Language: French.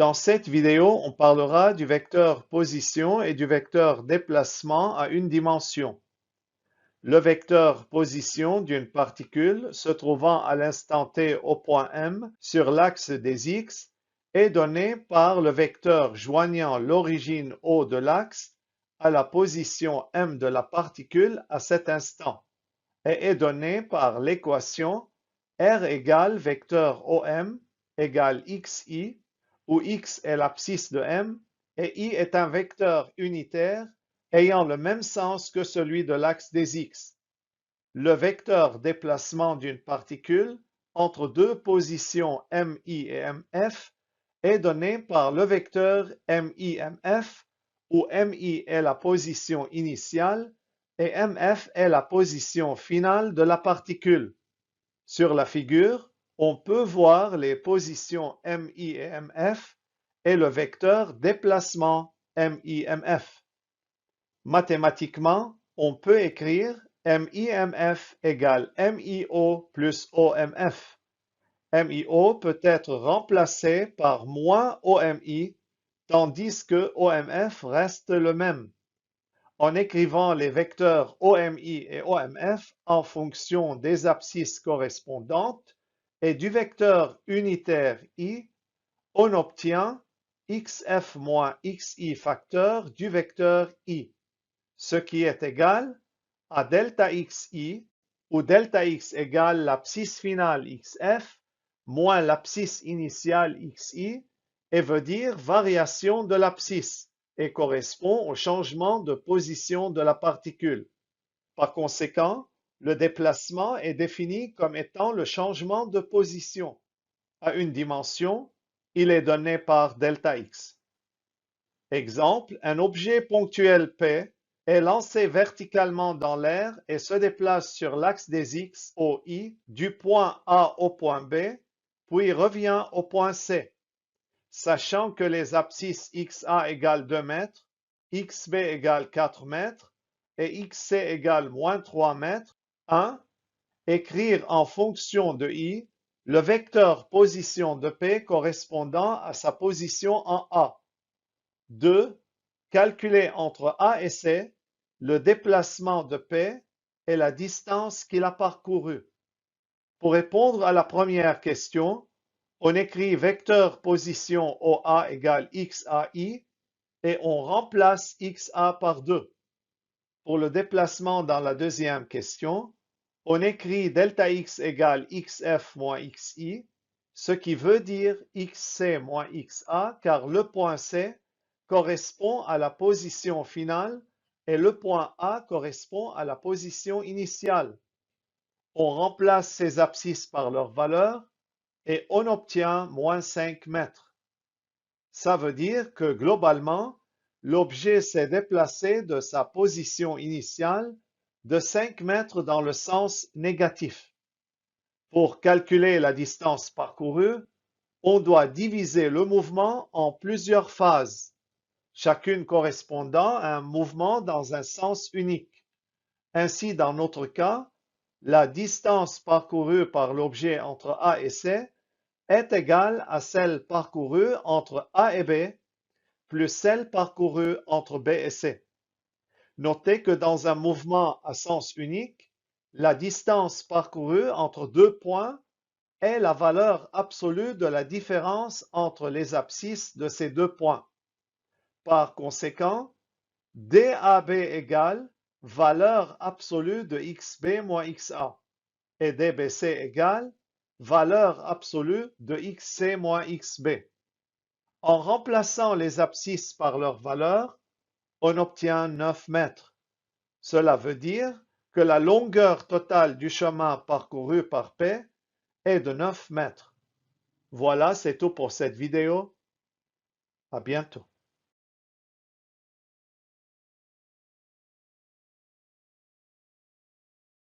Dans cette vidéo, on parlera du vecteur position et du vecteur déplacement à une dimension. Le vecteur position d'une particule se trouvant à l'instant t au point M sur l'axe des X est donné par le vecteur joignant l'origine O de l'axe à la position M de la particule à cet instant et est donné par l'équation R égale vecteur OM égale XI où X est l'abscisse de M et I est un vecteur unitaire ayant le même sens que celui de l'axe des X. Le vecteur déplacement d'une particule entre deux positions MI et MF est donné par le vecteur MI-MF où MI est la position initiale et MF est la position finale de la particule. Sur la figure, on peut voir les positions MI et MF et le vecteur déplacement MI-MF. Mathématiquement, on peut écrire MI-MF égale MIO plus OMF. MIO peut être remplacé par moins OMI, tandis que OMF reste le même. En écrivant les vecteurs OMI et OMF en fonction des abscisses correspondantes et du vecteur unitaire I, on obtient XF moins XI facteur du vecteur I, ce qui est égal à delta XI, où delta X égale l'abscisse finale XF moins l'abscisse initiale XI et veut dire variation de l'abscisse et correspond au changement de position de la particule. Par conséquent, le déplacement est défini comme étant le changement de position. À une dimension, il est donné par delta x. Exemple, un objet ponctuel P est lancé verticalement dans l'air et se déplace sur l'axe des X au I du point A au point B, puis revient au point C. Sachant que les abscisses XA égale 2 mètres, XB égale 4 mètres et XC égale moins 3 mètres, 1. Écrire en fonction de I le vecteur position de P correspondant à sa position en A. 2. Calculer entre A et C le déplacement de P et la distance qu'il a parcourue. Pour répondre à la première question, on écrit vecteur position OA égale XAI et on remplace XA par 2. Pour le déplacement dans la deuxième question, on écrit delta X égale XF moins XI, ce qui veut dire XC moins XA car le point C correspond à la position finale et le point A correspond à la position initiale. On remplace ces abscisses par leurs valeurs et on obtient moins 5 mètres. Ça veut dire que globalement, l'objet s'est déplacé de sa position initiale de 5 mètres dans le sens négatif. Pour calculer la distance parcourue, on doit diviser le mouvement en plusieurs phases, chacune correspondant à un mouvement dans un sens unique. Ainsi, dans notre cas, la distance parcourue par l'objet entre A et C est égale à celle parcourue entre A et B, plus celle parcourue entre B et C. Notez que dans un mouvement à sens unique, la distance parcourue entre deux points est la valeur absolue de la différence entre les abscisses de ces deux points. Par conséquent, DAB égale valeur absolue de XB moins XA et DBC égale valeur absolue de XC moins XB. En remplaçant les abscisses par leurs valeurs, on obtient 9 mètres. Cela veut dire que la longueur totale du chemin parcouru par P est de 9 mètres. Voilà, c'est tout pour cette vidéo. À bientôt.